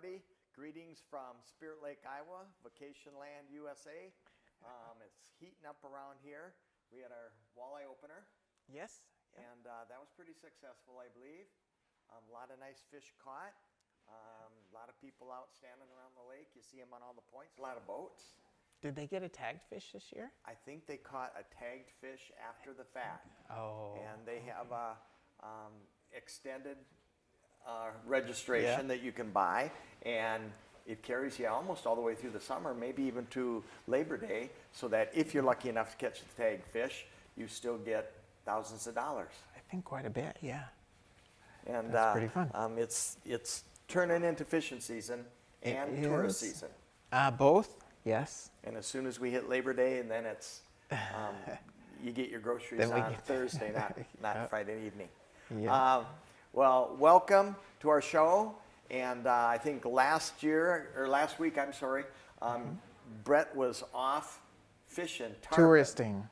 everybody. Greetings from Spirit Lake, Iowa, Vacation Land, USA. It's heating up around here. We had our walleye opener. Yes. And that was pretty successful, I believe. A lot of nice fish caught. A lot of people out standing around the lake. You see them on all the points. A lot of boats. Did they get a tagged fish this year? I think they caught a tagged fish after the fact. Oh. And they have a extended registration that you can buy, and it carries you almost all the way through the summer, maybe even to Labor Day, so that if you're lucky enough to catch the tagged fish, you still get thousands of dollars. I think quite a bit, yeah. And that's pretty fun. It's turning into fishing season and tourist season. Both, yes. And as soon as we hit Labor Day, and then it's you get your groceries on Thursday, not Friday evening. Yeah. Well, welcome to our show. And I think last week, Brett was off fishing. Touristing.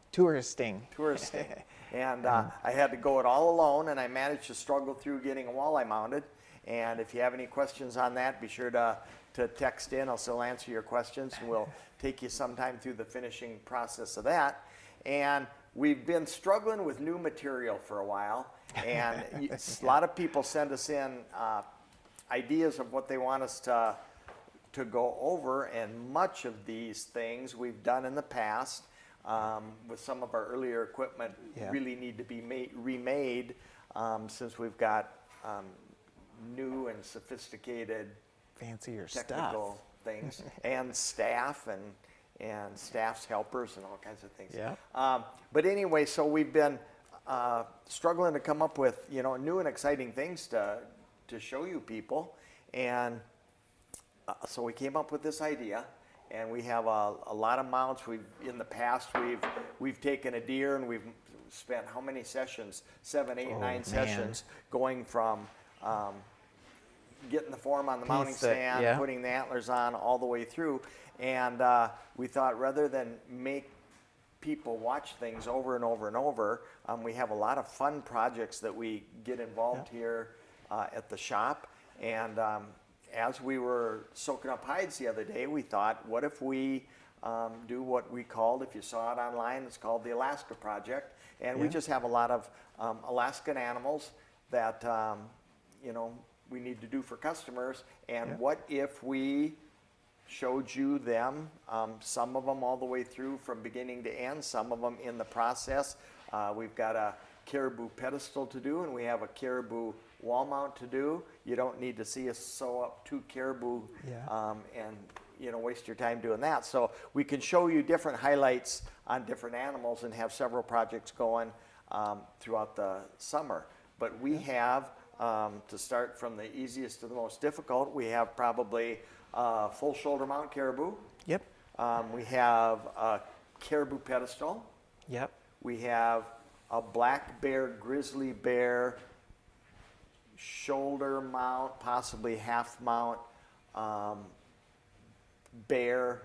And I had to go it all alone, and I managed to struggle through getting a walleye mounted. And if you have any questions on that, be sure to text in. I'll still answer your questions, and we'll take you sometime through the finishing process of that. And we've been struggling with new material for a while, and a lot of people send us in ideas of what they want us to go over, and much of these things we've done in the past with some of our earlier equipment really need to be remade since we've got new and sophisticated fancier technical things and staff and staff's helpers and all kinds of things. Yeah. But anyway, so we've been struggling to come up with new and exciting things to show you people, and so we came up with this idea, and we have a lot of mounts. In the past we've taken a deer, and we've spent how many sessions? 7, 8, 9 sessions going from getting the form on the mounting stand, putting the antlers on, all the way through. And we thought, rather than make people watch things over and over and over, we have a lot of fun projects that we get involved here at the shop. And as we were soaking up hides the other day, we thought, what if we do what we called, if you saw it online, it's called the Alaska Project. And we just have a lot of Alaskan animals that we need to do for customers. And what if we showed you them, some of them all the way through from beginning to end, some of them in the process. We've got a caribou pedestal to do, and we have a caribou wall mount to do. You don't need to see us sew up 2 caribou and waste your time doing that. So we can show you different highlights on different animals and have several projects going throughout the summer. But we have, to start from the easiest to the most difficult, we have probably full shoulder mount caribou. Yep. We have a caribou pedestal. Yep. We have a black bear, grizzly bear, shoulder mount, possibly half mount, bear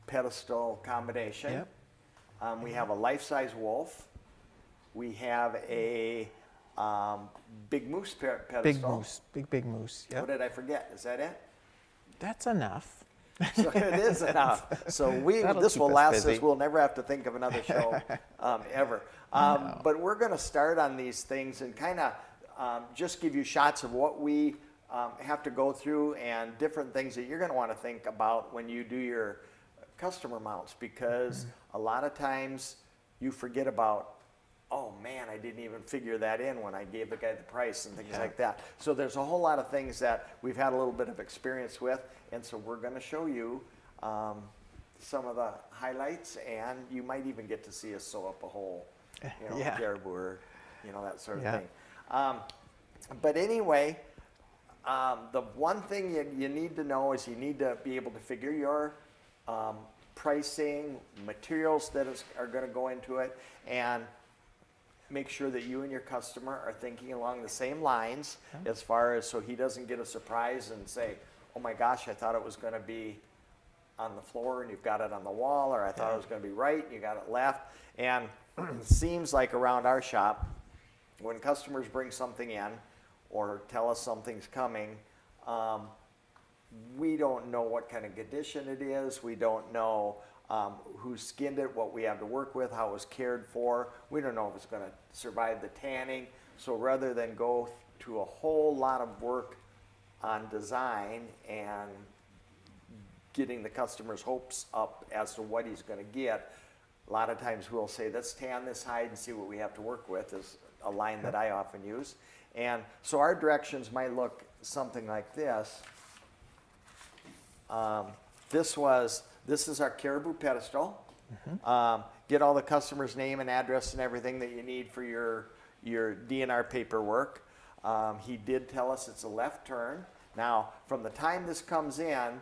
pedestal combination. Yep. We have a life-size wolf. We have a big moose pedestal. Big moose. Yep. What did I forget? Is that it? That's enough. So it is enough. So this will last us. We'll never have to think of another show ever. No. But we're going to start on these things and kind of just give you shots of what we have to go through and different things that you're going to want to think about when you do your customer mounts, because a lot of times you forget about, oh man, I didn't even figure that in when I gave the guy the price and things like that. So there's a whole lot of things that we've had a little bit of experience with, and so we're going to show you some of the highlights, and you might even get to see us sew up a whole caribou or that sort of thing. But anyway, the one thing you need to know is you need to be able to figure your pricing, materials that are going to go into it, and make sure that you and your customer are thinking along the same lines as far as, so he doesn't get a surprise and say, oh my gosh, I thought it was going to be on the floor and you've got it on the wall, or I thought it was going to be right and you got it left. And it seems like around our shop, when customers bring something in or tell us something's coming, we don't know what kind of condition it is. We don't know who skinned it, what we have to work with, how it was cared for. We don't know if it's going to survive the tanning. So rather than go to a whole lot of work on design and getting the customer's hopes up as to what he's going to get, a lot of times we'll say, let's tan this hide and see what we have to work with, is a line that I often use. And so our directions might look something like this. This is our caribou pedestal. Get all the customer's name and address and everything that you need for your DNR paperwork. He did tell us it's a left turn. Now, from the time this comes in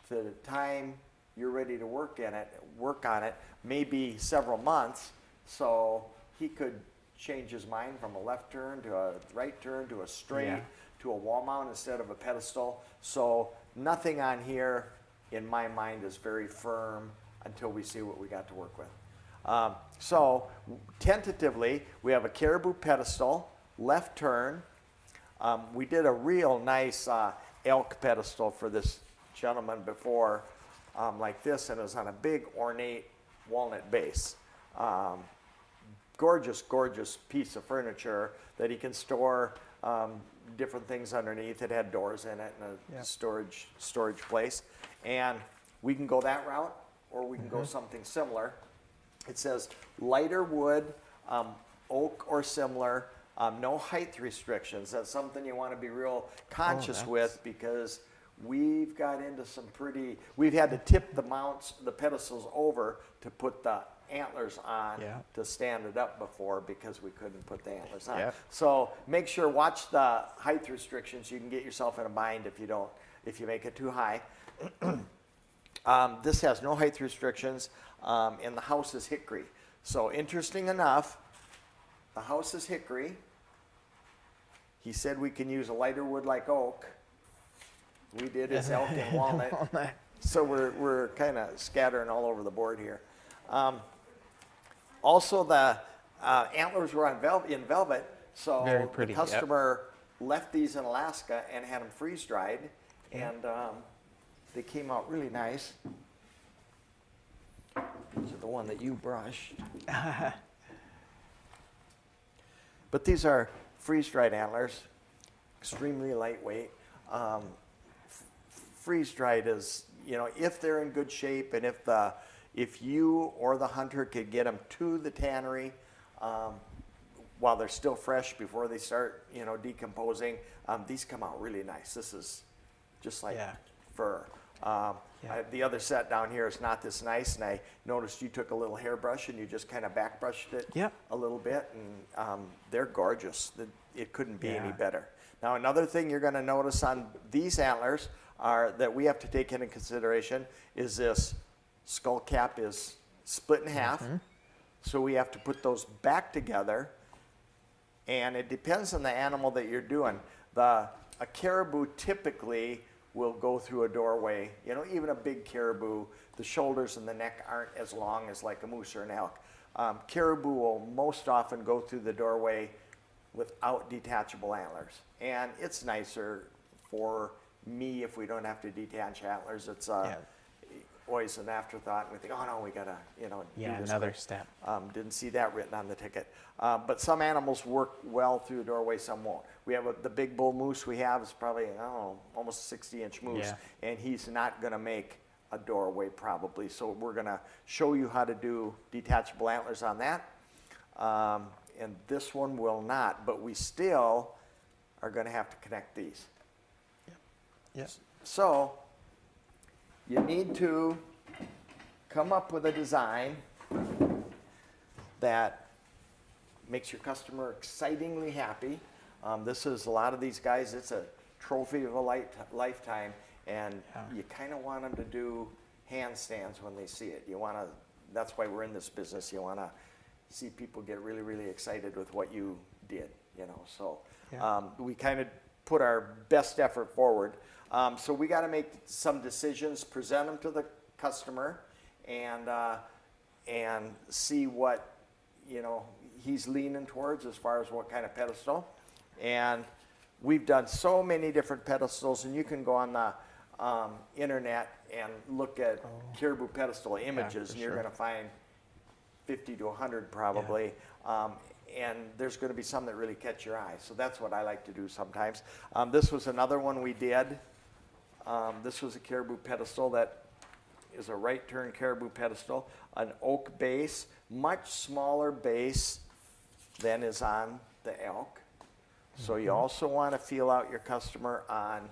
to the time you're ready to work on it, maybe several months. So he could change his mind from a left turn to a right turn to a straight to a wall mount instead of a pedestal. So nothing on here, in my mind, is very firm until we see what we got to work with. So tentatively, we have a caribou pedestal, left turn. We did a real nice elk pedestal for this gentleman before, like this, and it was on a big ornate walnut base. Gorgeous, gorgeous piece of furniture that he can store different things underneath. It had doors in it and a storage place. And we can go that route, or we can go something similar. It says lighter wood, oak or similar, no height restrictions. That's something you want to be real conscious with, because we've got into some we've had to tip the mounts, the pedestals over to put the antlers on to stand it up before, because we couldn't put the antlers on. So make sure, watch the height restrictions. You can get yourself in a bind if you make it too high. This has no height restrictions, and the house is hickory. So interesting enough, the house is hickory. He said we can use a lighter wood like oak. We did is elk and walnut. So we're kind of scattering all over the board here. Also, the antlers were in velvet. So very pretty, the customer left these in Alaska and had them freeze dried, and they came out really nice. These are the one that you brushed. But these are freeze-dried antlers, extremely lightweight. Freeze-dried is, if they're in good shape, and if you or the hunter could get them to the tannery while they're still fresh before they start, decomposing, these come out really nice. This is just like fur. The other set down here is not this nice, and I noticed you took a little hairbrush and you just kind of back brushed it a little bit, and they're gorgeous. It couldn't be any better. Now, another thing you're going to notice on these antlers that we have to take into consideration is this skull cap is split in half, so we have to put those back together, and it depends on the animal that you're doing. A caribou typically will go through a doorway. Even a big caribou, the shoulders and the neck aren't as long as like a moose or an elk. Caribou will most often go through the doorway without detachable antlers. And it's nicer for me if we don't have to detach antlers. It's always an afterthought. And we think, oh no, we gotta, do this another quick. step. Didn't see that written on the ticket. But some animals work well through the doorway, some won't. We have the big bull moose we have is probably, almost a 60-inch moose, and he's not gonna make a doorway probably. So we're gonna show you how to do detachable antlers on that. And this one will not, but we still are gonna have to connect these. Yes. So you need to come up with a design that makes your customer excitingly happy. This is a lot of these guys, it's a trophy of a lifetime, and you kind of want them to do handstands when they see it. That's why we're in this business. You want to see people get really, really excited with what you did, So we kind of put our best effort forward. So we got to make some decisions, present them to the customer, and see what he's leaning towards as far as what kind of pedestal. And we've done so many different pedestals, and you can go on the internet and look at caribou pedestal images, for and you're sure. going to find 50 to 100 probably. And there's going to be some that really catch your eye. So that's what I like to do sometimes. This was another one we did. This was a caribou pedestal that is a right turn caribou pedestal, an oak base, much smaller base than is on the elk. So you also want to feel out your customer on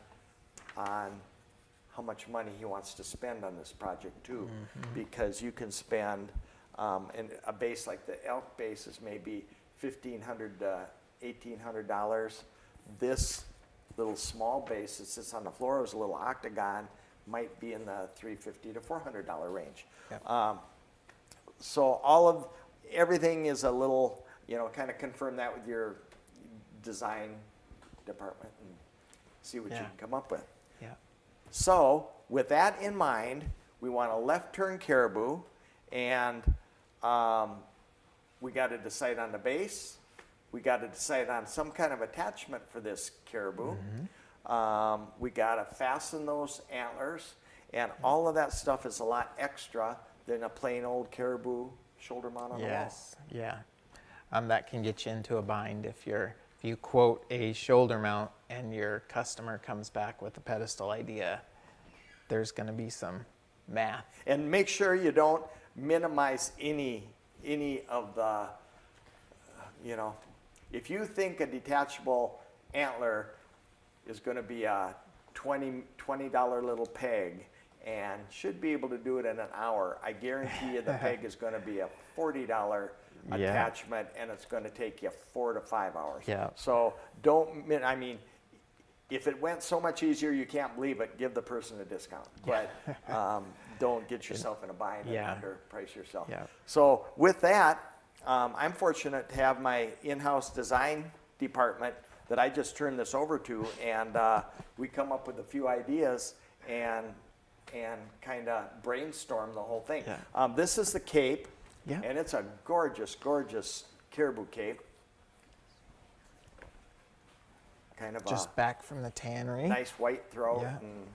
how much money he wants to spend on this project too, because you can spend, and a base like the elk base is maybe $1,500 to $1,800. This little small base that sits on the floor is a little octagon, might be in the $350 to $400 range. Yep. So everything is a little, kind of confirm that with your design department and see what you can come up with. Yeah. So with that in mind, we want a left turn caribou, and we got to decide on the base. We got to decide on some kind of attachment for this caribou. We got to fasten those antlers, and all of that stuff is a lot extra than a plain old caribou shoulder mount on the wall. Yes, yeah. That can get you into a bind if you quote a shoulder mount and your customer comes back with a pedestal idea. There's going to be some math. And make sure you don't minimize any of the, if you think a detachable antler is going to be a $20 little peg and should be able to do it in an hour, I guarantee you the peg is going to be a $40 attachment, and it's going to take you 4 to 5 hours. Yeah. So if it went so much easier you can't believe it, give the person a discount. But don't get yourself in a bind and underprice yourself. Yeah. So with that, I'm fortunate to have my in-house design department that I just turned this over to, and we come up with a few ideas and kind of brainstorm the whole thing. Yeah. This is the cape, Yeah. and it's a gorgeous, gorgeous caribou cape. Kind of Just back from the tannery. nice white throat. Yeah. And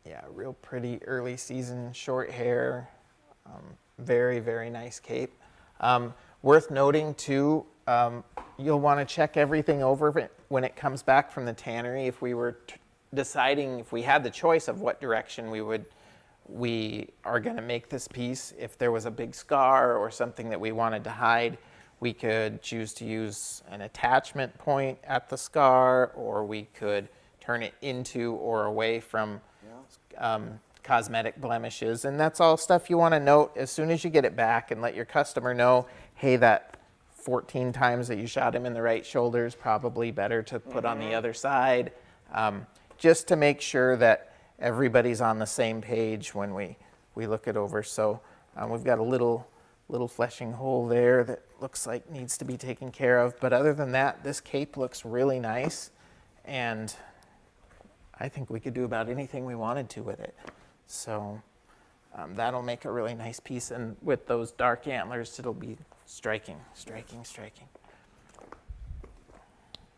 Yeah, real pretty early season short hair. Very, very nice cape. Worth noting too, you'll want to check everything over when it comes back from the tannery. If we were deciding, if we had the choice of what direction we are going to make this piece, if there was a big scar or something that we wanted to hide, we could choose to use an attachment point at the scar, or we could turn it into or away from cosmetic blemishes. And that's all stuff you want to note as soon as you get it back, and let your customer know, hey, that 14 times that you shot him in the right shoulder is probably better to put on the other side, just to make sure that everybody's on the same page when we look it over. So we've got a little fleshing hole there that looks like needs to be taken care of. But other than that, this cape looks really nice, and I think we could do about anything we wanted to with it. So that'll make a really nice piece, and with those dark antlers, it'll be striking.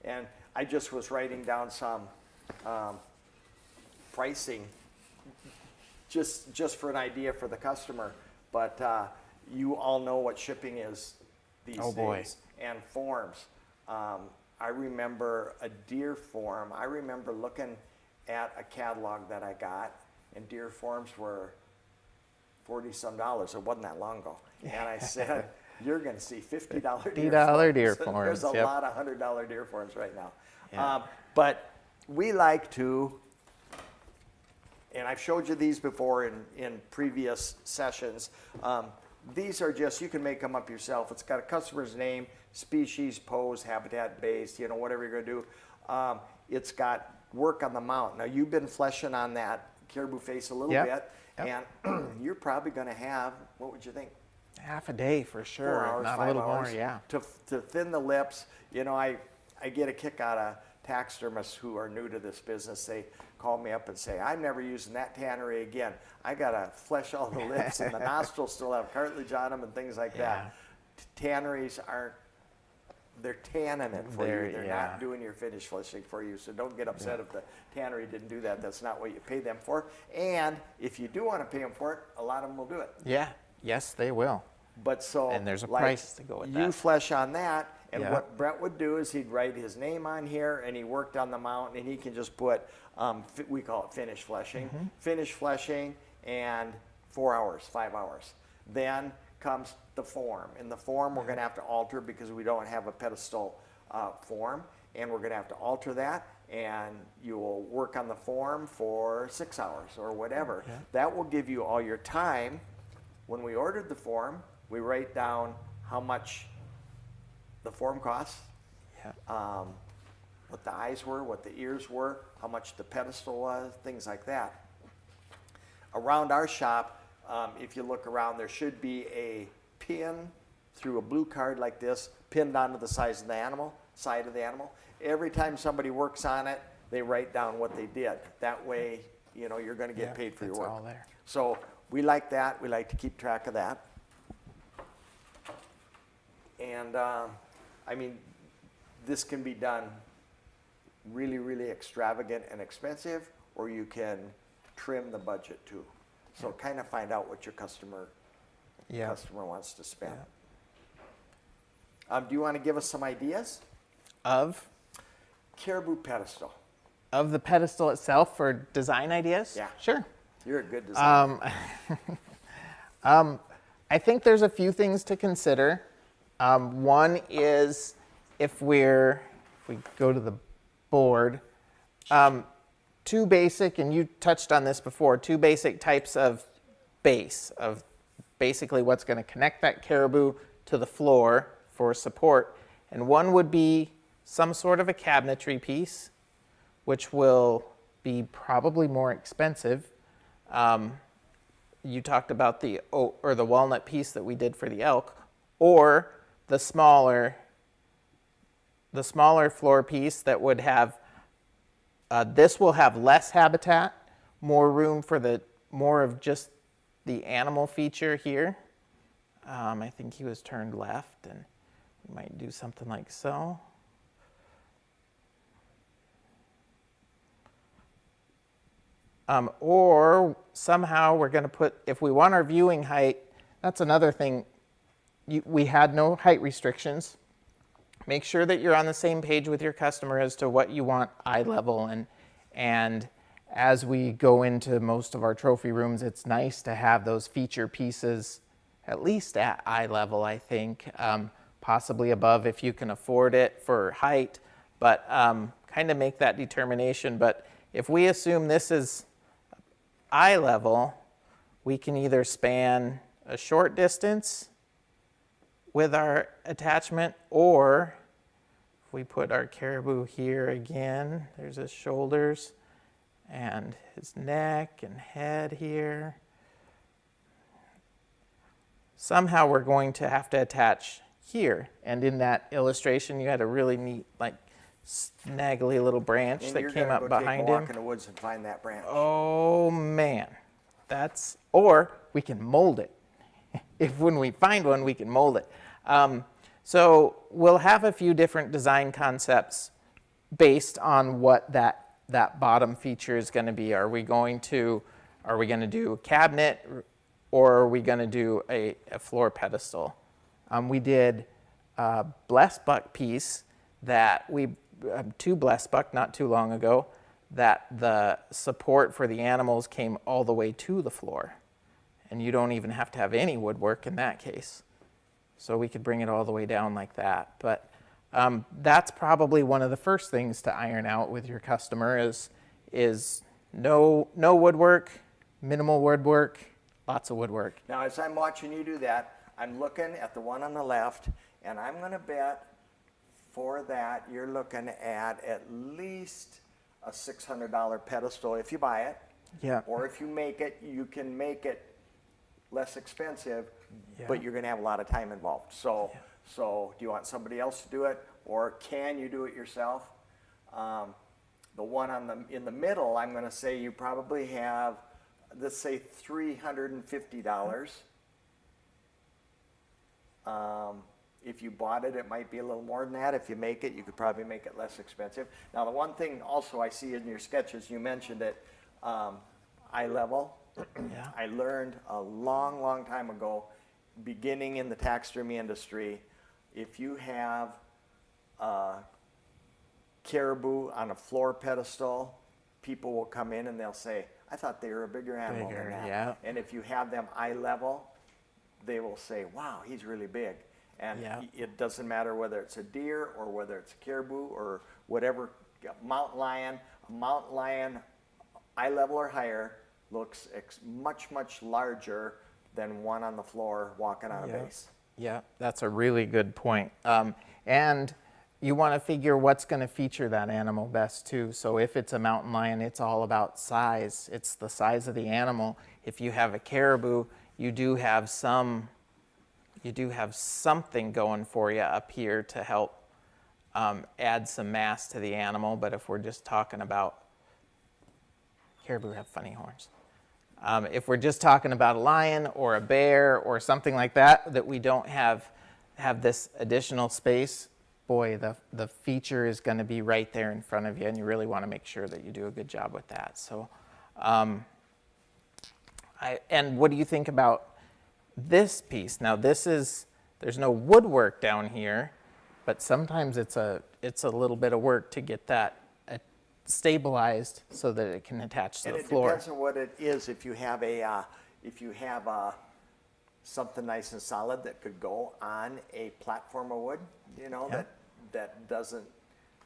And I just was writing down some pricing, just for an idea for the customer. But you all know what shipping is these days, and forms. I remember a deer form. I remember looking at a catalog that I got, and deer forms were $40-some. It wasn't that long ago. And I said, you're going to see $50 deer forms. There's a lot of $100 deer forms right now. But we like to, and I've showed you these before in previous sessions. These are just, you can make them up yourself. It's got a customer's name, species, pose, habitat, base, whatever you're going to do. It's got work on the mount. Now, you've been fleshing on that caribou face a little bit, and you're probably going to have, what would you think? Half a day for sure, 4 hours, not 5 a little hours, more, yeah. To thin the lips. I get a kick out of taxidermists who are new to this business. They call me up and say, I'm never using that tannery again. I got to flesh all the lips, and the nostrils still have cartilage on them and things like that. Tanneries aren't they're tanning it for you. They're yeah. not doing your finish fleshing for you. So don't get upset if the tannery didn't do that. That's not what you pay them for. And if you do want to pay them for it, a lot of them will do it. Yeah. Yes, they will. But so, And there's a like, price to go with you that. flesh on that, and Yeah. what Brett would do is he'd write his name on here, and he worked on the mount, and he can just put, we call it finish fleshing, finish fleshing, and 4 hours, 5 hours. Then comes the form, and the form we're going to have to alter because we don't have a pedestal form, and we're going to have to alter that, and you will work on the form for 6 hours or whatever. Yeah. That will give you all your time. When we ordered the form, we write down how much the form costs, Yeah. what the eyes were, what the ears were, how much the pedestal was, things like that. Around our shop, if you look around, there should be a pin through a blue card like this, pinned onto the side of the animal. Every time somebody works on it, they write down what they did. That way, you know, you're going to get paid for your it's work. all there. So we like that. We like to keep track of that. And I mean, this can be done really, really extravagant and expensive, or you can trim the budget too. So kind of find out what your customer wants to spend. Do you want to give us some ideas? Of Caribou pedestal. the pedestal itself for design ideas? Yeah. Sure. You're a good designer. I think there's a few things to consider. One is if we go to the board, two basic, and you touched on this before, two basic types of base, of basically what's going to connect that caribou to the floor for support. And one would be some sort of a cabinetry piece, which will be probably more expensive. You talked about the walnut piece that we did for the elk, or the smaller floor piece that would have, this will have less habitat, more room for more of just the animal feature here. I think he was turned left, and we might do something like so. Or somehow we're going to put, if we want our viewing height, that's another thing. We had no height restrictions. Make sure that you're on the same page with your customer as to what you want eye level. And as we go into most of our trophy rooms, it's nice to have those feature pieces at least at eye level, I think, possibly above if you can afford it for height, but kind of make that determination. But if we assume this is eye level, we can either span a short distance with our attachment, or if we put our caribou here again, there's his shoulders and his neck and head here. Somehow we're going to have to attach here. And in that illustration, you had a really neat, like, snaggly little branch And that came up behind take a walk him. in the woods and find that branch. Oh man, or we can mold it. When we find one, we can mold it. So we'll have a few different design concepts based on what that bottom feature is going to be. Are we going to do a cabinet, or are we going to do a floor pedestal? We did a blessed buck piece that two blessed buck not too long ago, that the support for the animals came all the way to the floor. And you don't even have to have any woodwork in that case. So we could bring it all the way down like that. But that's probably one of the first things to iron out with your customer is no woodwork, minimal woodwork, lots of woodwork. Now, as I'm watching you do that, I'm looking at the one on the left, and I'm going to bet for that you're looking at least a $600 pedestal if you buy it. Yeah. Or if you make it, you can make it less expensive, Yeah. but you're going to have a lot of time involved. So do you want somebody else to do it, or can you do it yourself? The one in the middle, I'm going to say you probably have, let's say, $350 If you bought it, it might be a little more than that. If you make it, you could probably make it less expensive. Now, the one thing also I see in your sketches, you mentioned it, eye level. Yeah. I learned a long, long time ago, beginning in the taxidermy industry, if you have caribou on a floor pedestal, people will come in and they'll say, I thought they were a bigger animal than that. Yeah. And if you have them eye level, they will say, wow, he's really big. And Yeah. it doesn't matter whether it's a deer or whether it's a caribou or whatever, a mountain lion, eye level or higher, looks much, much larger than one on the floor walking on a base. Yeah, that's a really good point. And you want to figure what's going to feature that animal best too. So if it's a mountain lion, it's all about size. It's the size of the animal. If you have a caribou, you do have something going for you up here to help add some mass to the animal. But if we're just talking about, caribou have funny horns. If we're just talking about a lion or a bear or something like that, that we don't have this additional space, boy, the feature is going to be right there in front of you, and you really want to make sure that you do a good job with that. So, and what do you think about this piece? Now, there's no woodwork down here, but sometimes it's a little bit of work to get that stabilized so that it can attach to the floor. And it depends on what it is. If you have something nice and solid that could go on a platform of wood, you know, Yeah.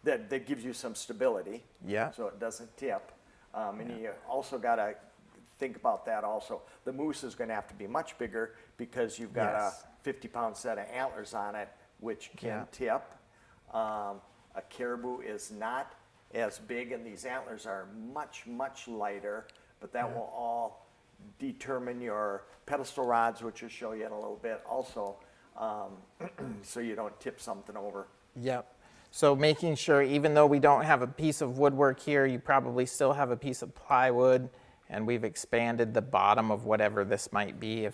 that gives you some stability. Yeah. So it doesn't tip. And you also got to think about that also. The moose is going to have to be much bigger because you've got Yes. a 50-pound set of antlers on it, which can Yeah. tip. A caribou is not as big, and these antlers are much, much lighter, but that will all determine your pedestal rods, which will show you in a little bit also, so you don't tip something over. Yep. So making sure, even though we don't have a piece of woodwork here, you probably still have a piece of plywood, and we've expanded the bottom of whatever this might be.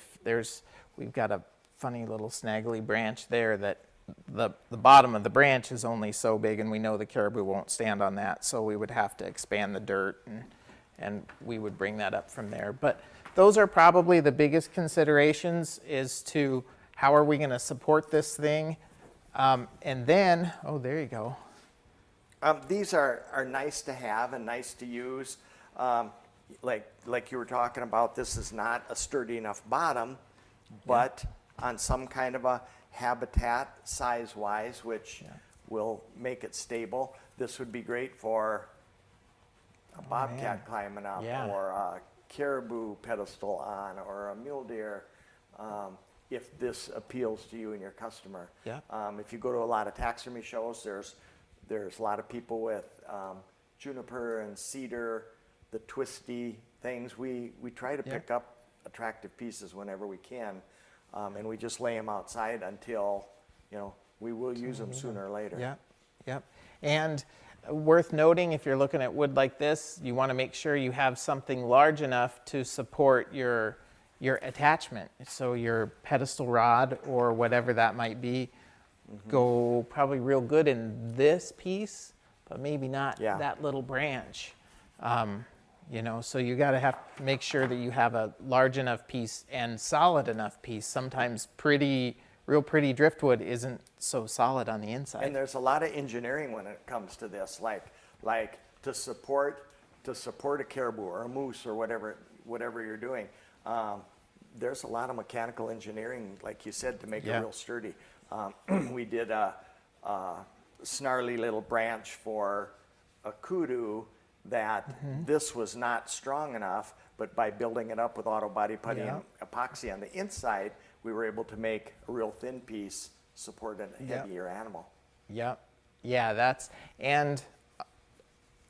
We've got a funny little snaggly branch there that the bottom of the branch is only so big, and we know the caribou won't stand on that, so we would have to expand the dirt, and we would bring that up from there. But those are probably the biggest considerations, is to how are we going to support this thing. And then, oh, there you go. These are nice to have and nice to use. Like you were talking about, this is not a sturdy enough bottom, but on some kind of a habitat size-wise, which will make it stable. This would be great for a bobcat climbing up, or a caribou pedestal on, or a mule deer, if this appeals to you and your customer. Yeah. If you go to a lot of taxidermy shows, there's a lot of people with juniper and cedar, the twisty things. We try to pick up attractive pieces whenever we can, and we just lay them outside until, we will use them sooner or later. Yep, yep. And worth noting, if you're looking at wood like this, you want to make sure you have something large enough to support your attachment. So your pedestal rod or whatever that might be, go probably real good in this piece, but maybe not that little branch. So you got to make sure that you have a large enough piece and solid enough piece. Sometimes real pretty driftwood isn't so solid on the inside. And there's a lot of engineering when it comes to this, like to support a caribou or a moose or whatever you're doing. There's a lot of mechanical engineering, like you said, to make it real sturdy. We did a snarly little branch for a kudu that this was not strong enough, but by building it up with auto body putty and epoxy on the inside, we were able to make a real thin piece support a heavier animal. Yep. Yeah, and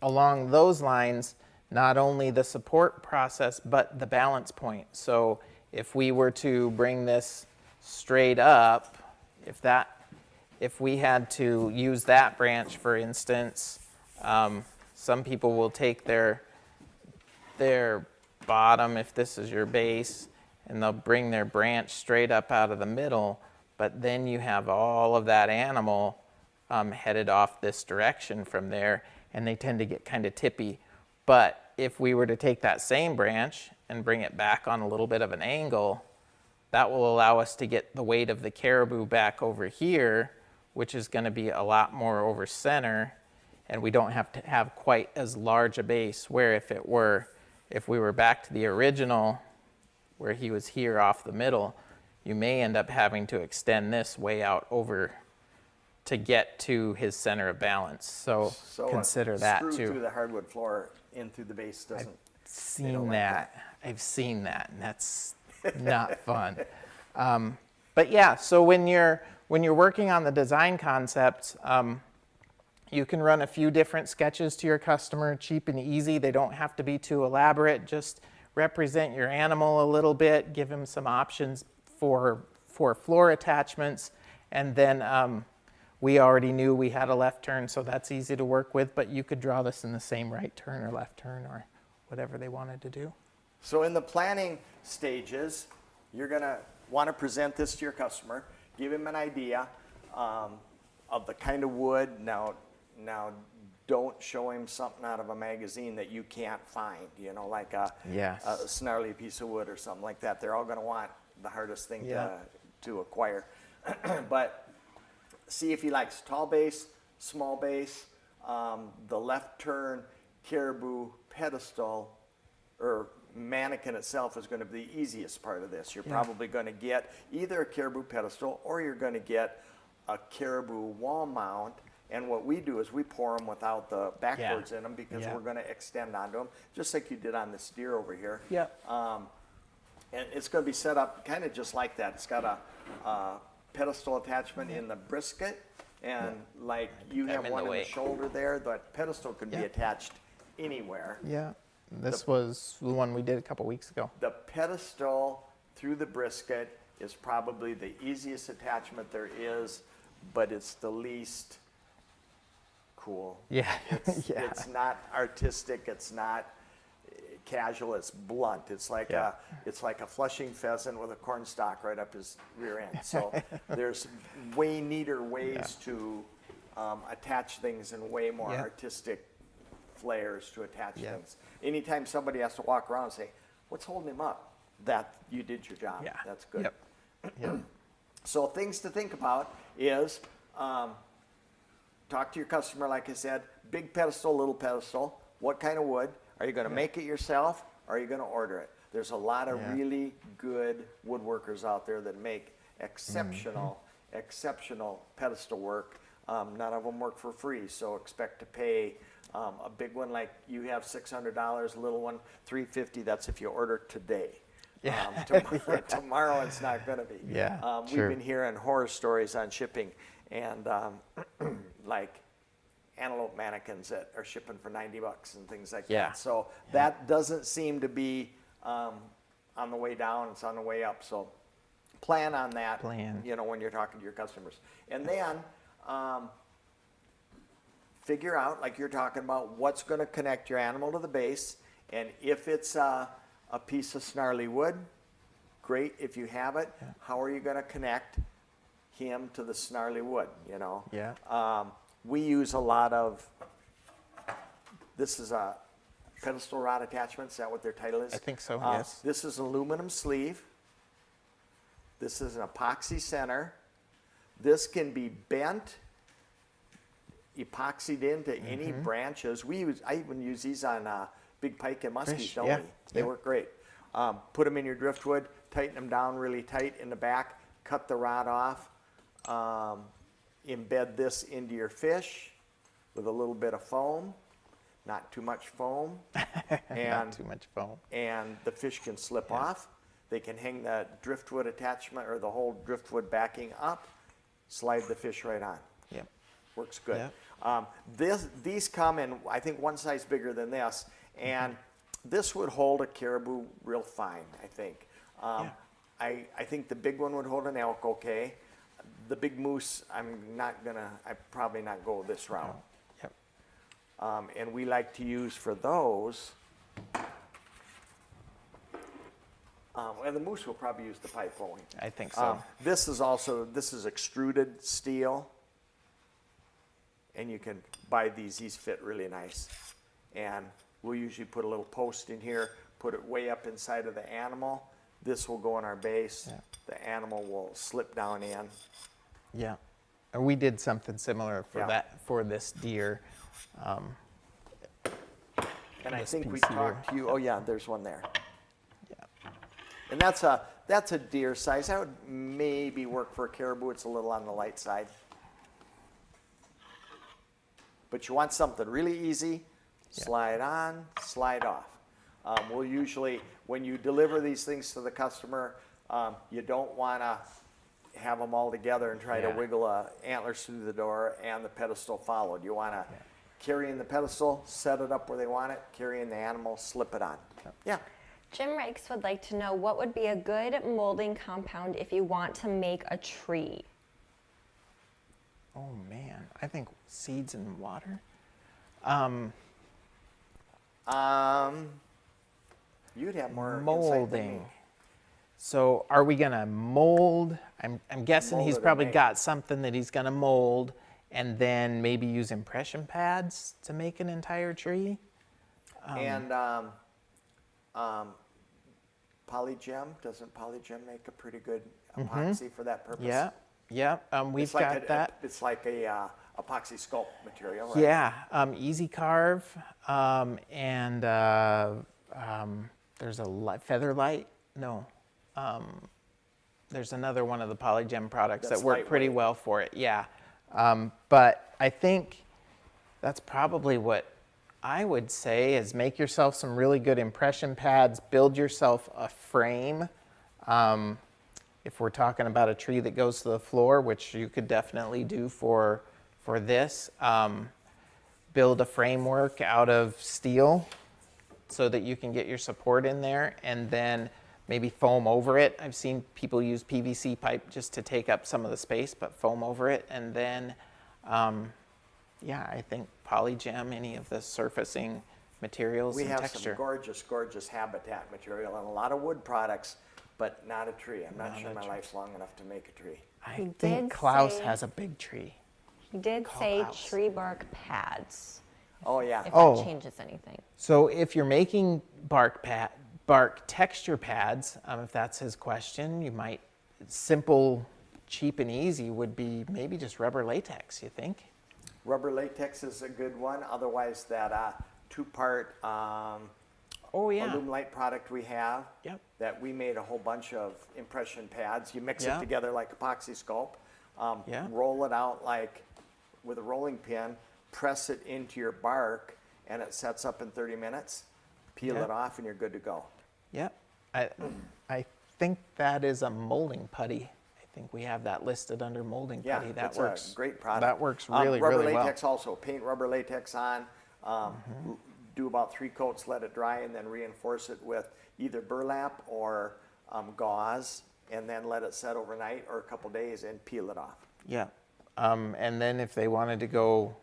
along those lines, not only the support process, but the balance point. So if we were to bring this straight up, if we had to use that branch, for instance, some people will take their bottom, if this is your base, and they'll bring their branch straight up out of the middle. but then you have all of that animal headed off this direction from there, and they tend to get kind of tippy. But if we were to take that same branch and bring it back on a little bit of an angle, that will allow us to get the weight of the caribou back over here, which is going to be a lot more over center, and we don't have to have quite as large a base, where if we were back to the original where he was here off the middle, you may end up having to extend this way out over to get to his center of balance. So consider that too. Screw through the hardwood floor in through the base doesn't. Seen that. I've seen that, and that's not fun. But yeah, so when you're working on the design concept, you can run a few different sketches to your customer, cheap and easy. They don't have to be too elaborate. Just represent your animal a little bit, give him some options for floor attachments, and then we already knew we had a left turn, so that's easy to work with, but you could draw this in the same right turn or left turn or whatever they wanted to do. So in the planning stages, you're going to want to present this to your customer, give him an idea of the kind of wood. Now don't show him something out of a magazine that you can't find, you know, like a snarly piece of wood or something like that. They're all going to want the hardest thing to acquire. But see if he likes tall base, small base, the left turn, caribou, pedestal, or mannequin itself is going to be the easiest part of this. You're probably going to get either a caribou pedestal or you're going to get a caribou wall mount. And what we do is we pour them without the backboards in them because we're going to extend onto them, just like you did on this deer over here. And it's going to be set up kind of just like that. It's got a pedestal attachment in the brisket, and like you have one in the shoulder there, that pedestal can be attached anywhere. This was the one we did a couple weeks ago. The pedestal through the brisket is probably the easiest attachment there is, but it's the least cool. It's not artistic, it's not casual, it's blunt. It's like a Flushing pheasant with a corn stalk right up his rear end. So there's way neater ways to attach things and way more artistic flares to attach things. Anytime somebody has to walk around and say, what's holding him up? That you did your job. That's good. So things to think about is talk to your customer, like I said, big pedestal, little pedestal, what kind of wood? Are you going to make it yourself, or are you going to order it? There's a lot of really good woodworkers out there that make exceptional pedestal work. None of them work for free, so expect to pay a big one like you have $600, a little one $350. That's if you order today. Tomorrow it's not going to be. We've been hearing horror stories on shipping, and like antelope mannequins that are shipping for $90 and things like that. So that doesn't seem to be on the way down. It's on the way up. So plan on that. You know, when you're talking to your customers, and then figure out, like you're talking about, what's going to connect your animal to the base. And if it's a piece of snarly wood, great. If you have it, how are you going to connect him to the snarly wood? You know. We use a lot of, this is a pedestal rod attachment. Is that what their title is? I think so, yes. This is an aluminum sleeve. This is an epoxy center. This can be bent, epoxied into any branches. I even use these on big pike and muskies, don't we? They work great. Put them in your driftwood, tighten them down really tight in the back, cut the rod off. Embed this into your fish with a little bit of foam, not too much foam, and and the fish can slip off. They can hang the driftwood attachment or the whole driftwood backing up, slide the fish right on. Works good. These come in, I think, one size bigger than this, and this would hold a caribou real fine, I think. I think the big one would hold an elk okay. The big moose, I probably not go this route. And we like to use for those And the moose will probably use the pipe, won't we? I think so. This is extruded steel, and you can buy these. These fit really nice, and we'll usually put a little post in here, put it way up inside of the animal. This will go on our base. Yeah. The animal will slip down in. Yeah. And we did something similar for Yeah. for this deer. And I This think we piece here. talked to you. Oh yeah, there's one there. Yeah. And that's a deer size. That would maybe work for a caribou. It's a little on the light side. But you want something really easy. Slide on, slide off. We'll usually, when you deliver these things to the customer, you don't want to have them all together and try to wiggle antlers through the door and the pedestal followed. You want to carry in the pedestal, set it up where they want it, carry in the animal, slip it on. Yeah. Jim Rikes would like to know what would be a good molding compound if you want to make a tree. Oh man, I think seeds and water. You'd have more insight than me. Molding. So are we gonna mold? I'm guessing Mold he's it or probably make. got something that he's gonna mold, and then maybe use impression pads to make an entire tree. And Polygem, doesn't Polygem make a pretty good epoxy for that purpose? Yeah, yeah. We've It's like got that. It's like a epoxy sculpt material, right? Yeah, easy carve, and there's a feather light. No, there's another one of the Polygem products That's that work pretty lightweight. well for it. Yeah, but I think that's probably what I would say is make yourself some really good impression pads, build yourself a frame. If we're talking about a tree that goes to the floor, which you could definitely do for this, build a framework out of steel so that you can get your support in there, and then maybe foam over it. I've seen people use PVC pipe just to take up some of the space, but foam over it, and then yeah, I think Polygem, any of the surfacing materials We and have texture. some gorgeous, gorgeous habitat material and a lot of wood products, but not a tree. I'm not sure my life's long enough to make a tree. I He think did Klaus say- has a big tree. He did Call say Klaus. tree bark pads, Oh yeah. if Oh. that changes anything. So if you're making bark texture pads, if that's his question, you might, simple, cheap and easy would be maybe just rubber latex, you think? Rubber latex is a good one. Otherwise, that two-part Oh yeah. Illumilite product we have. Yep. That we made a whole bunch of impression pads. You mix Yeah. it together like epoxy sculpt. Yeah. Roll it out like with a rolling pin. Press it into your bark, and it sets up in 30 minutes. Peel Yeah. it off, and you're good to go. Yep. I think that is a molding putty. I think we have that listed under molding Yeah, putty. That it's works. a great product. That works really, rubber really well. latex also. Paint rubber latex on. Do about 3 coats, let it dry, and then reinforce it with either burlap or gauze, and then let it set overnight or a couple days and peel it off. Yeah. And then if they wanted to go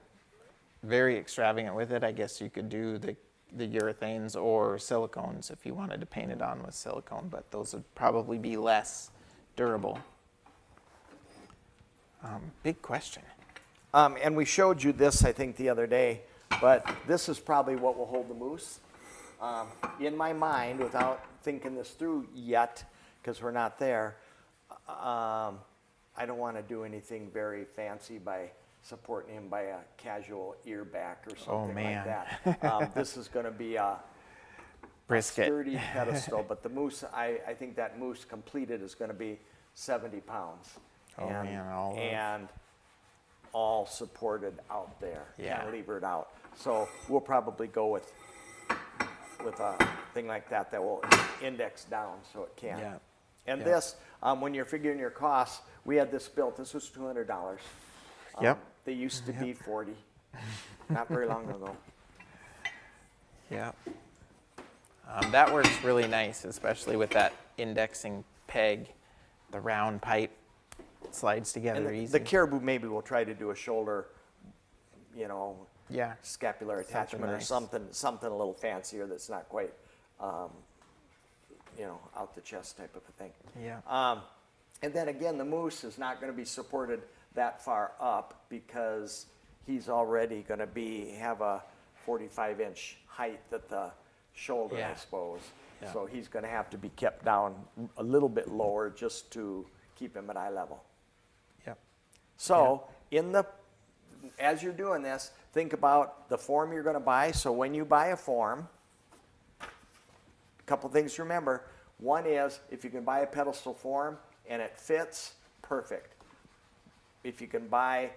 very extravagant with it, I guess you could do the urethanes or silicones if you wanted to paint it on with silicone, but those would probably be less durable. Big question. And we showed you this, I think, the other day, but this is probably what will hold the moose. In my mind, without thinking this through yet, because we're not there, I don't want to do anything very fancy by supporting him by a casual ear back or something man. like that. This is going to be a Brisket. sturdy pedestal, but the moose, I think that moose completed is going to be 70 pounds. Oh, man, all of- and all supported out there, Yeah. cantilevered out. So we'll probably go with a thing like that that will index down so it can. Yeah. And Yeah. this, when you're figuring your costs, we had this built. This was $200. Yep. They used to be 40, not very long ago. Yeah. That works really nice, especially with that indexing peg, the round pipe slides together And easy. the caribou maybe will try to do a shoulder, Yeah. scapular attachment or nice. something a little fancier that's not quite you know, out the chest type of a thing. Yeah. And then again, the moose is not going to be supported that far up because he's already going to have a 45-inch height at the shoulder, Yeah. I suppose. Yeah. So he's going to have to be kept down a little bit lower just to keep him at eye level. Yep. So as you're doing this, think about the form you're going to buy. So when you buy a form, a couple things to remember. One is if you can buy a pedestal form and it fits, perfect. If you can buy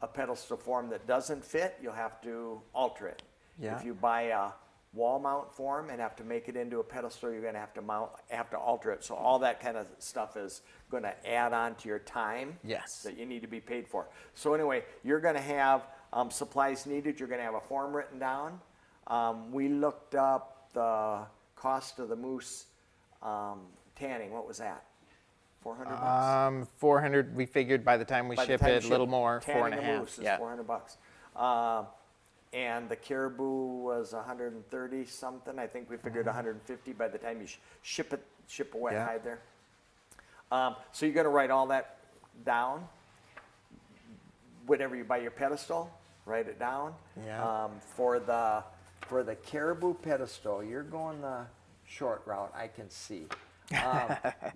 a pedestal form that doesn't fit, you'll have to alter it. Yeah. If you buy a wall mount form and have to make it into a pedestal, you're going to have to alter it. So all that kind of stuff is going to add on to your time. Yes. That you need to be paid for. So anyway, you're going to have supplies needed. You're going to have a form written down. We looked up the cost of the moose tanning. What was that? $400. 400. We figured by the time we By the ship time you it, a little more, tanning a 4.5. moose is Yeah. $400. And the caribou was 130 something. I think we figured 150 by the time you ship a wet Yeah. hide there. So you're going to write all that down. Whenever you buy your pedestal, write it down. Yeah. For the caribou pedestal, you're going the short route. I can see.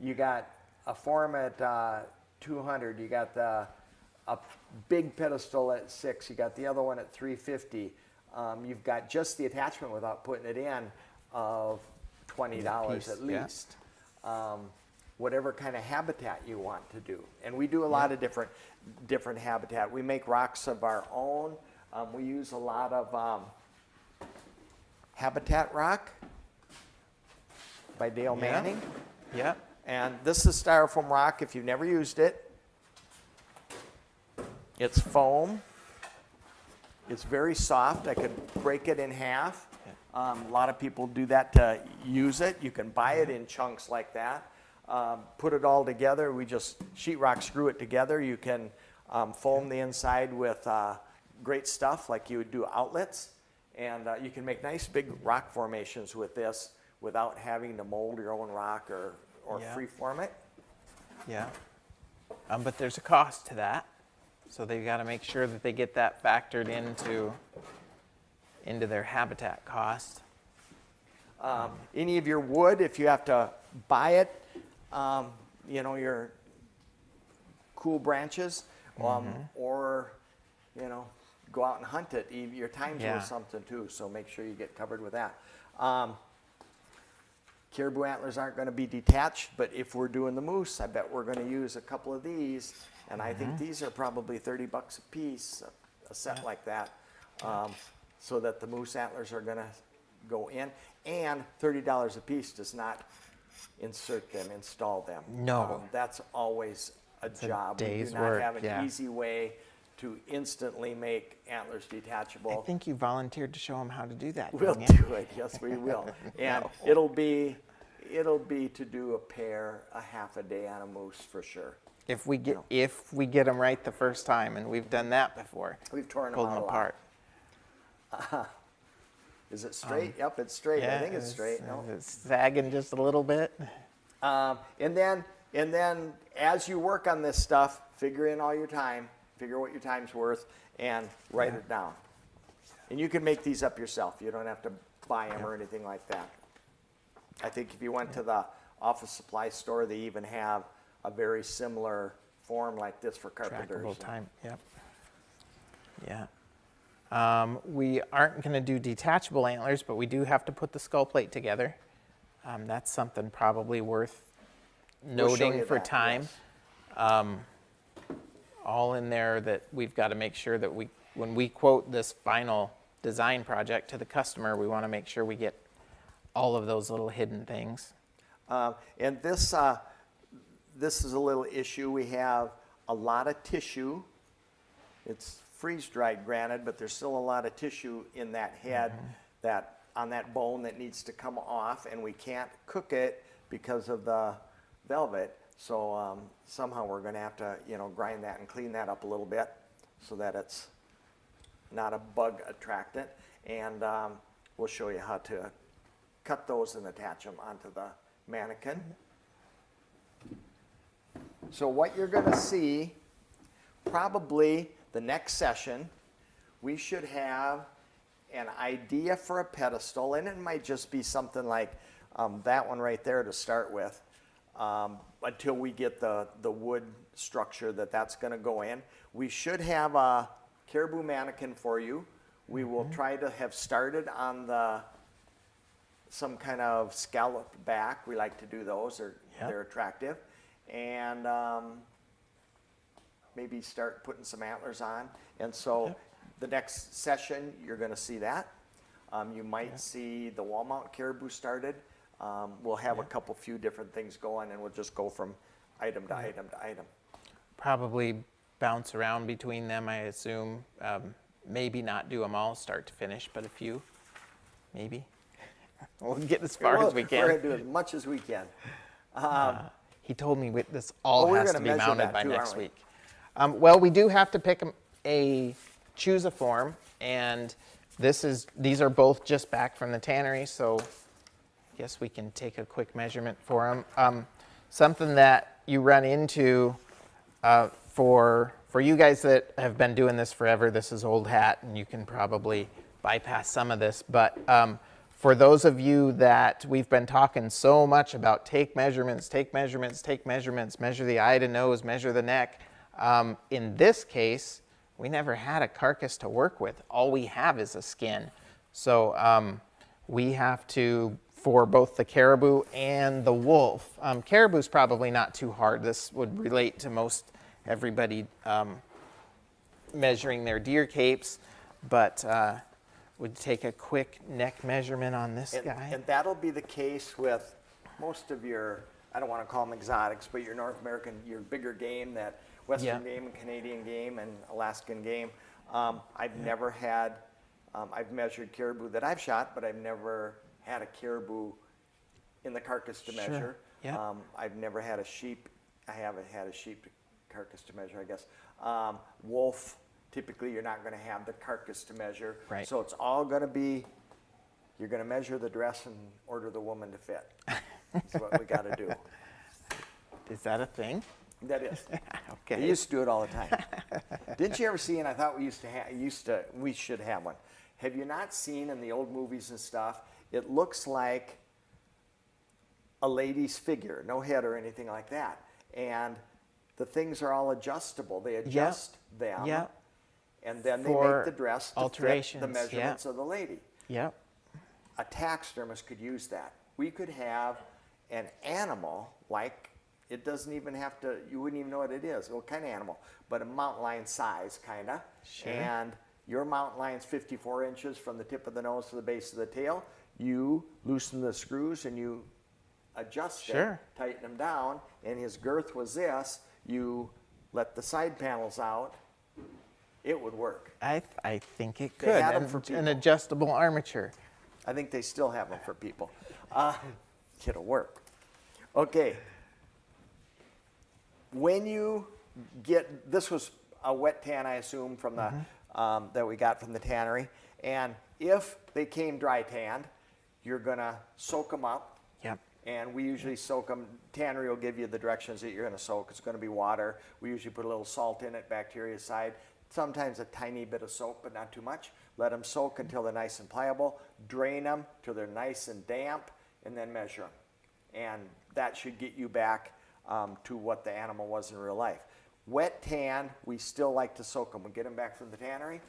You got a form at 200. You got a big pedestal at 6. You got the other one at 350. You've got just the attachment without putting it in of $20 piece, at yeah. least. Whatever kind of habitat you want to do. And we do a lot of different habitat. We make rocks of our own. We use a lot of Habitat Rock by Dale Manning. Yeah. And this is styrofoam rock if you've never used it. It's foam. It's very soft. I could break it in half. A lot of people do that to use it. You can buy it in chunks like that. Put it all together. We just sheetrock screw it together. You can foam the inside with great stuff like you would do outlets. And you can make nice big rock formations with this without having to mold your own rock or Yeah. freeform it. Yeah. But there's a cost to that. So they've got to make sure that they get that factored into their habitat cost. Any of your wood, if you have to buy it, you know, your cool branches, or, you know, go out and hunt it. Your time's Yeah. worth something too, so make sure you get covered with that. Caribou antlers aren't going to be detached, but if we're doing the moose, I bet we're going to use a couple of these, and I think these are probably $30 a piece, a set like that, so that the moose antlers are going to go in, and $30 a piece does not insert them, install them. No. That's always a job. We day's do not work, have an yeah. easy way to instantly make antlers detachable. I think you volunteered to show them how to do that. We'll didn't you? do it. Yes, we will. And it'll be to do a pair a half a day on a moose for sure. If we get them right the first time, and we've done that before. We've torn them Pulled out them a lot. apart. Is it straight? Yep, it's straight. I think it's straight. No. It's sagging just a little bit. And then as you work on this stuff, figure in all your time, figure what your time's worth, and write it down. And you can make these up yourself. You don't have to buy them or anything like that. I think if you went to the office supply store, they even have a very similar form like this for carpenters. Trackable time. Yep. Yeah. We aren't going to do detachable antlers, but we do have to put the skull plate together. That's something probably worth We'll show noting you for that, time. yes. All in there that we've got to make sure that when we quote this final design project to the customer, we want to make sure we get all of those little hidden things. And this is a little issue. We have a lot of tissue. It's freeze-dried, granted, but there's still a lot of tissue in that head, on that bone that needs to come off, and we can't cook it because of the velvet. So somehow we're going to have to, grind that and clean that up a little bit so that it's not a bug attractant. And we'll show you how to cut those and attach them onto the mannequin. So what you're going to see, probably the next session, we should have an idea for a pedestal, and it might just be something like that one right there to start with, until we get the wood structure that's going to go in. We should have a caribou mannequin for you. We will try to have started on some kind of scalloped back. We like to do those, they're attractive. And maybe start putting some antlers on. And so the next session, you're going to see that. You might see the wall mount caribou started. We'll have a few different things going, and we'll just go from item to item to item. Probably bounce around between them, I assume. Maybe not do them all start to finish, but a few, maybe. We'll get as far as we can. We're going to do as much as we can. He told me this all has to be mounted by too, next week. Well, we do have to choose a form, and these are both just back from the tannery, so I guess we can take a quick measurement for them. Something that you run into for you guys that have been doing this forever, this is old hat, and you can probably bypass some of this, but for those of you that we've been talking so much about take measurements, measure the eye to nose, measure the neck. In this case, we never had a carcass to work with. All we have is a skin. So we have to, for both the caribou and the wolf, caribou's probably not too hard. This would relate to most everybody measuring their deer capes, but would take a quick neck measurement on this guy. And that'll be the case with most of your, I don't want to call them exotics, but your North American, your bigger game, that Western game and Canadian game and Alaskan game. I've never had, I've measured caribou that I've shot, but I've never had a caribou in the carcass to measure. Yeah. I've never had a sheep. I haven't had a sheep carcass to measure, I guess. Wolf, typically you're not going to have the carcass to measure. Right. So it's all going to be, you're going to measure the dress and order the woman to fit. That's what we got to do. Is that a thing? That is. Okay. We used to do it all the time. Didn't you ever see, and I thought we should have one. Have you not seen in the old movies and stuff, it looks like a lady's figure, no head or anything like that. And the things are all adjustable. They adjust them. Yep. And then they For make the dress to fit the measurements of the lady. Yep. A taxidermist could use that. We could have an animal like, it doesn't even have to, you wouldn't even know what it is, what kind of animal, but a mountain lion size, kind of. Sure. And your mountain lion's 54 inches from the tip of the nose to the base of the tail. You loosen the screws and you adjust it, tighten them down, and his girth was this. You let the side panels out, it would work. I think it They could. had 'em for people. An adjustable armature. I think they still have them for people. It'll work. Okay. When you get, this was a wet tan, I assume, from the that we got from the tannery. And if they came dry tanned, you're gonna soak them up. Yep. And we usually soak them. Tannery will give you the directions that you're gonna soak. It's gonna be water. We usually put a little salt in it, bactericide. Sometimes a tiny bit of soap, but not too much. Let them soak until they're nice and pliable. Drain them till they're nice and damp, and then measure them. And that should get you back to what the animal was in real life. Wet tan, we still like to soak them. We get them back from the tannery.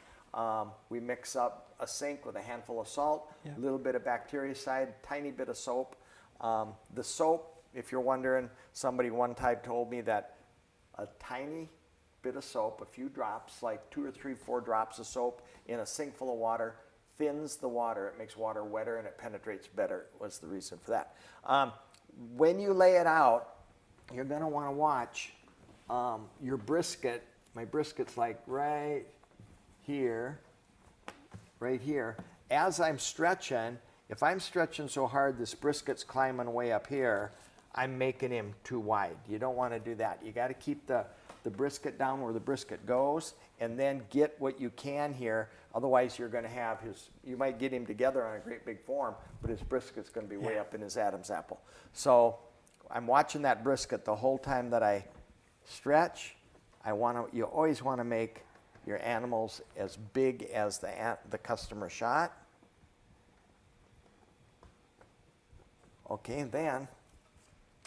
We mix up a sink with a handful of salt, a little bit of bactericide, tiny bit of soap. The soap, if you're wondering, somebody one time told me that a tiny bit of soap, a few drops, like 2 or 3, 4 drops of soap in a sink full of water, thins the water. It makes water wetter and it penetrates better, was the reason for that. When you lay it out, you're going to want to watch your brisket. My brisket's like right here. As I'm stretching, if I'm stretching so hard this brisket's climbing way up here, I'm making him too wide. You don't want to do that. You got to keep the the brisket down where the brisket goes, and then get what you can here. Otherwise, you're going to have you might get him together on a great big form, but his brisket's going to be way up in his Adam's apple. So I'm watching that brisket the whole time that I stretch. You always want to make your animals as big as the customer shot. Okay, and then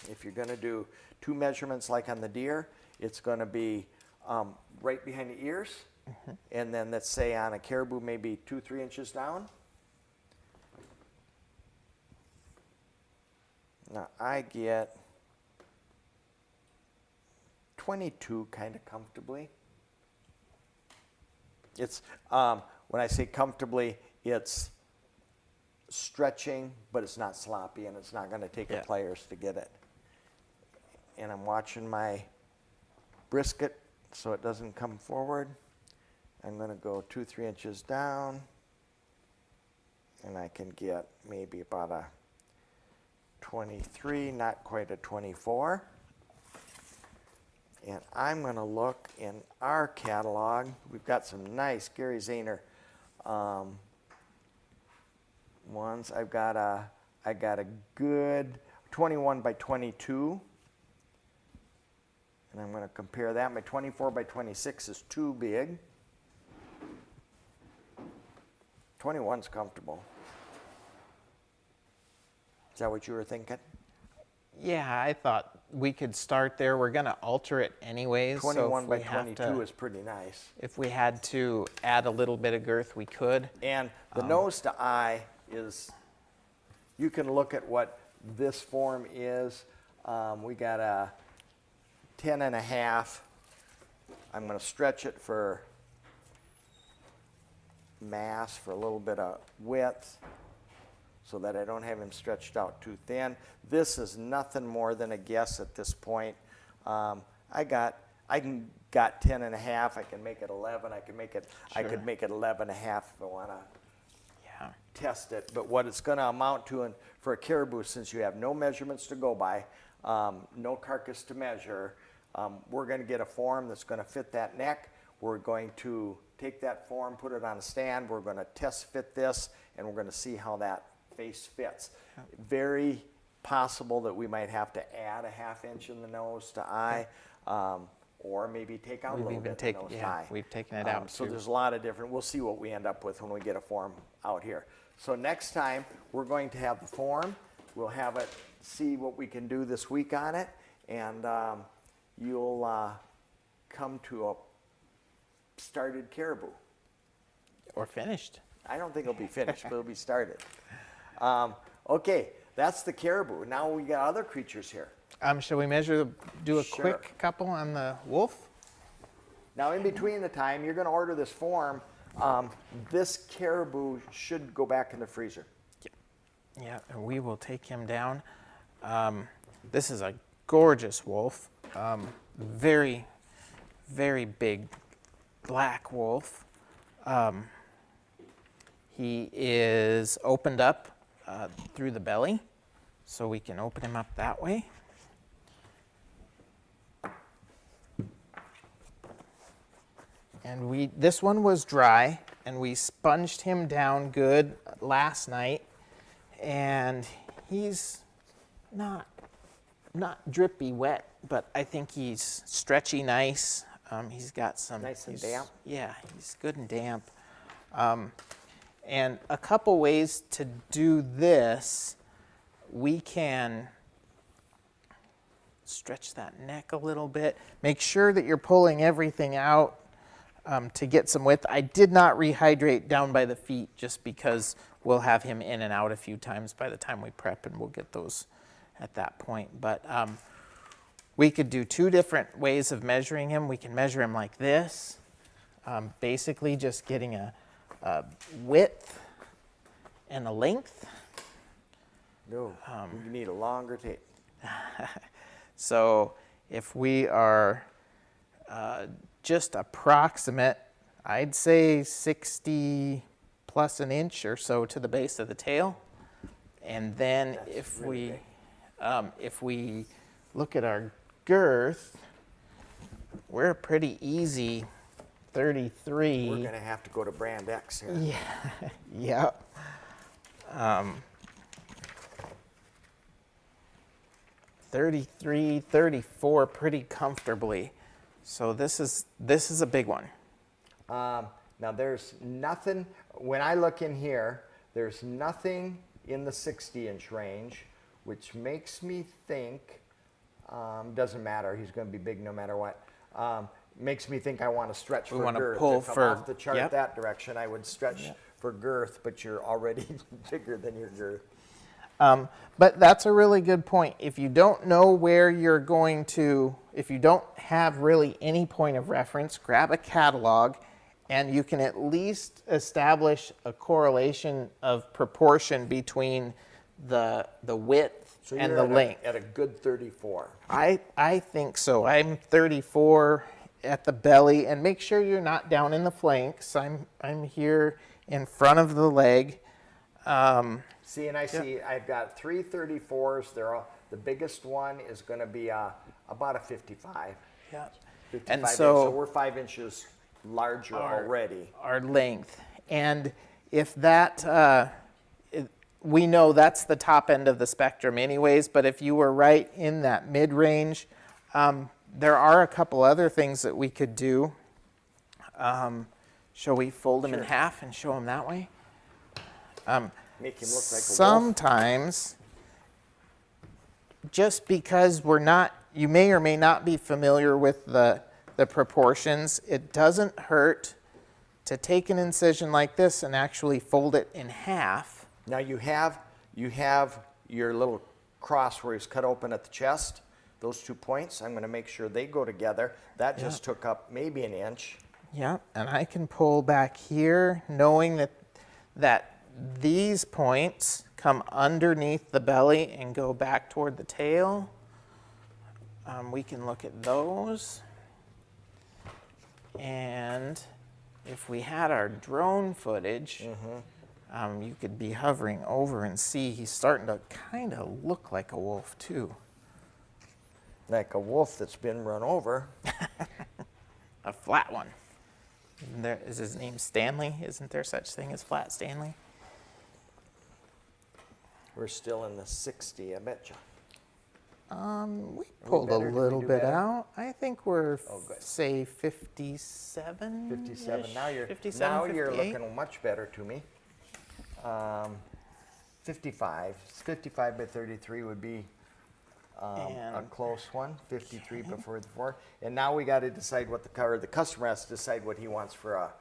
if you're going to do 2 measurements like on the deer, it's going to be right behind the ears. And then let's say on a caribou, maybe 2-3 inches down. Now I get 22 kind of comfortably. It's when I say comfortably, it's stretching, but it's not sloppy, and it's not going to take the pliers to get it. And I'm watching my brisket so it doesn't come forward. I'm going to go 2-3 inches down, and I can get maybe about a 23, not quite a 24. And I'm going to look in our catalog. We've got some nice Gary Zahner ones. I got a good 21 by 22. And I'm going to compare that. My 24 by 26 is too big. 21's comfortable. Is that what you were thinking? Yeah, I thought we could start there. We're going to alter it anyways. 21 by 22 is pretty nice. If we had to add a little bit of girth, we could. And the nose to eye is, you can look at what this form is. We got a 10.5. I'm going to stretch it for mass, for a little bit of width, so that I don't have him stretched out too thin. This is nothing more than a guess at this point. I got 10.5. I can make it 11. I could make it 11.5 if I want to test it. But what it's going to amount to, and for a caribou, since you have no measurements to go by, no carcass to measure, we're going to get a form that's going to fit that neck. We're going to take that form, put it on a stand. We're going to test fit this, and we're going to see how that face fits. Very possible that we might have to add a 1/2 inch in the nose to eye, or maybe take out a little bit in the nose to eye. We've taken it out so too. there's a lot of different, we'll see what we end up with when we get a form out here. So next time, we're going to have the form. We'll have it, see what we can do this week on it, and you'll come to a started caribou. Or finished. I don't think it'll be finished, but it'll be started. Okay, that's the caribou. Now we got other creatures here. Shall we do a quick couple on the wolf? Now in between the time, you're going to order this form. This caribou should go back in the freezer. Yeah, and we will take him down. This is a gorgeous wolf. Very, very big black wolf. He is opened up through the belly, so we can open him up that way. And this one was dry, and we sponged him down good last night, and he's not drippy wet, but I think he's stretchy nice. He's got some nice and damp. Yeah, he's good and damp. And a couple ways to do this, we can stretch that neck a little bit. Make sure that you're pulling everything out to get some width. I did not rehydrate down by the feet just because we'll have him in and out a few times by the time we prep, and we'll get those at that point. But we could do 2 different ways of measuring him. We can measure him like this, basically just getting a width and a length. No, you need a longer tape. So if we are just approximate, I'd say 60 plus an inch or so to the base of the tail. And then if we look at our girth, we're a pretty easy 33. We're going to have to go to brand X here. Yeah, yeah. 33, 34 pretty comfortably. So this is a big one. Now there's nothing, when I look in here, there's nothing in the 60-inch range, which makes me think, doesn't matter, he's going to be big no matter what. Makes me think I want to stretch for wanna girth. pull if I'm for- off the chart yep. that direction, I would stretch for girth, but you're already bigger than your girth. But that's a really good point. If you don't know where you're going to, if you don't have really any point of reference, grab a catalog and you can at least establish a correlation of proportion between the width So and you're the length. at a good 34. I think so. I'm 34 at the belly, and make sure you're not down in the flanks. I'm here in front of the leg. See, and I see I've got 3 34s. They're all, the biggest one is going to be about a 55. Yeah. 55 And inch, so we're 5 inches larger already. our length. And if that, we know that's the top end of the spectrum anyways, but if you were right in that mid-range, there are a couple other things that we could do. Shall we fold them in half and show them that way? Make him look like a wolf. Sometimes, just because we're not, you may or may not be familiar with the proportions, it doesn't hurt to take an incision like this and actually fold it in half. Now you have your little cross where he's cut open at the chest. Those 2 points, I'm going to make sure they go together. That just took up maybe an inch. Yeah, and I can pull back here knowing that these points come underneath the belly and go back toward the tail. We can look at those. And if we had our drone footage, you could be hovering over and see he's starting to kind of look like a wolf too. Like a wolf that's been run over. A flat one. Is his name Stanley? Isn't there such thing as Flat Stanley? We're still in the 60, I bet you. We pulled a better? Did we little do bit better? out. I think we're, good. say, 57. 57. Now you're 57, you're 58. looking much better to me. 55. 55 by 33 would be a And- close one. 53 before the 4. And now we got to decide what the customer has to decide what he wants for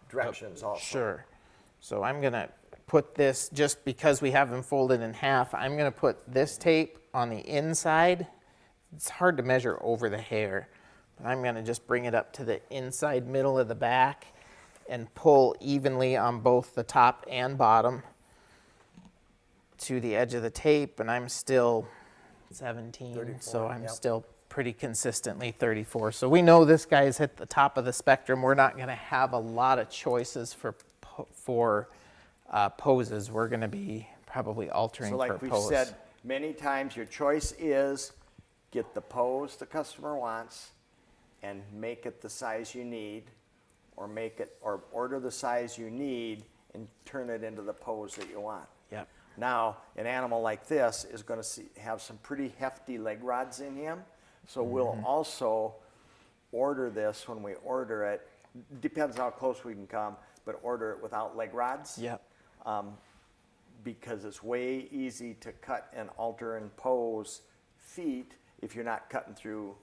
directions also. Sure. So I'm going to put this, just because we have them folded in half, I'm going to put this tape on the inside. It's hard to measure over the hair, but I'm going to just bring it up to the inside middle of the back and pull evenly on both the top and bottom to the edge of the tape, and I'm still 17, 34, so I'm yep. still pretty consistently 34. So we know this guy's hit the top of the spectrum. We're not going to have a lot of choices for poses. We're going to be probably altering So for like we've pose. said many times, your choice is get the pose the customer wants and make it the size you need, or order the size you need and turn it into the pose that you want. Yep. Now, an animal like this is going to have some pretty hefty leg rods in him, so we'll also order this when we order it. Depends how close we can come, but order it without leg rods. Yep. Because it's way easy to cut and alter and pose feet if you're not cutting through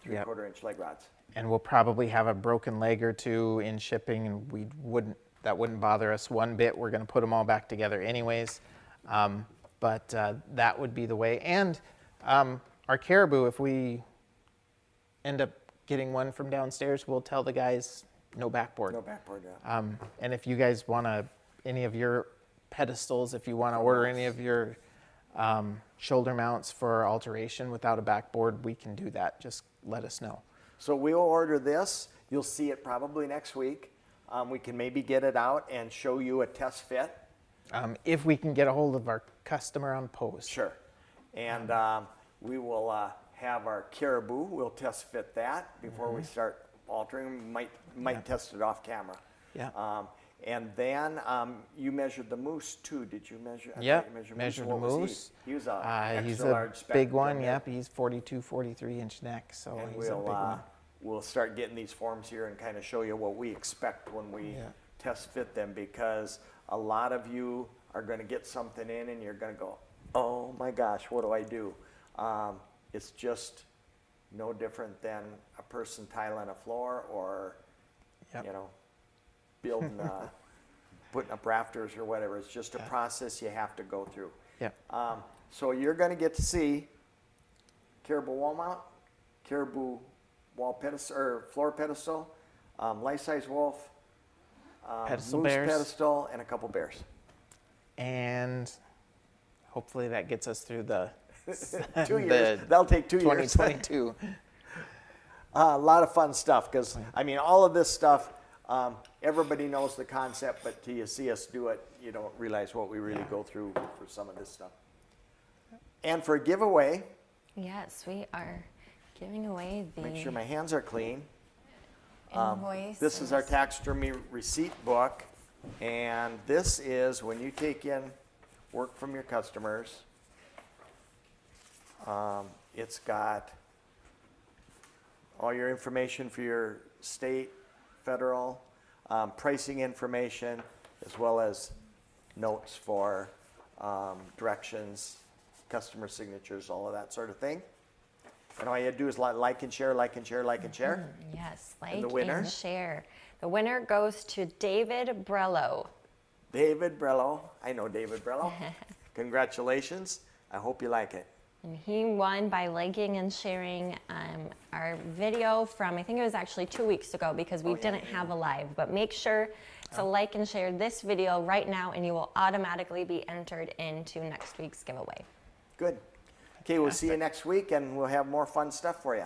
3/4 inch leg rods. And we'll probably have a broken leg or two in shipping, and that wouldn't bother us one bit. We're going to put them all back together anyways. But that would be the way. And our caribou, if we end up getting one from downstairs, we'll tell the guys no backboard. No backboard, yeah. And if you guys want any of your pedestals, if you want to order any of your shoulder mounts for alteration without a backboard, we can do that. Just let us know. So we'll order this. You'll see it probably next week. We can maybe get it out and show you a test fit. If we can get a hold of our customer on post. Sure. And we will have our caribou. We'll test fit that before we start altering. Might test it off camera. Yeah. And then you measured the moose too. Did you measure? I Yep, thought you measured What the was moose. He was a He's extra a large big spectrum, one. yeah. Yep, he's 42, 43-inch neck, so And he's a big one. we'll start getting these forms here and kind of show you what we expect when we test fit them, because a lot of you are going to get something in and you're going to go, oh my gosh, what do I do? It's just no different than a person tiling a floor or, you know, building, putting up rafters or whatever. It's just a process you have to go through. Yep. So you're going to get to see caribou wall mount, caribou wall pedestal or floor pedestal, life-size wolf, Pedestal moose bears. pedestal, and a couple bears. And hopefully that gets us through the 2 years. That'll take 2 years. 2022. A lot of fun stuff, because I mean, all of this stuff, everybody knows the concept, but till you see us do it, you don't realize what we really go through for some of this stuff. And for a giveaway, Yes, we are giving away the make sure my hands are clean. invoice. This is our taxidermy receipt book, and this is when you take in work from your customers. It's got all your information for your state, federal, pricing information, as well as notes for directions, customer signatures, all of that sort of thing. And all you do is like and share, like and share, like and share. Yes, And the like winner? and share. The winner goes to David Brello. David Brello. I know David Brello. Congratulations. I hope you like it. And he won by liking and sharing our video from, I think it was actually 2 weeks ago, because we didn't have a live. But make sure to like and share this video right now, and you will automatically be entered into next week's giveaway. Good. Okay, we'll see you next week, and we'll have more fun stuff for you.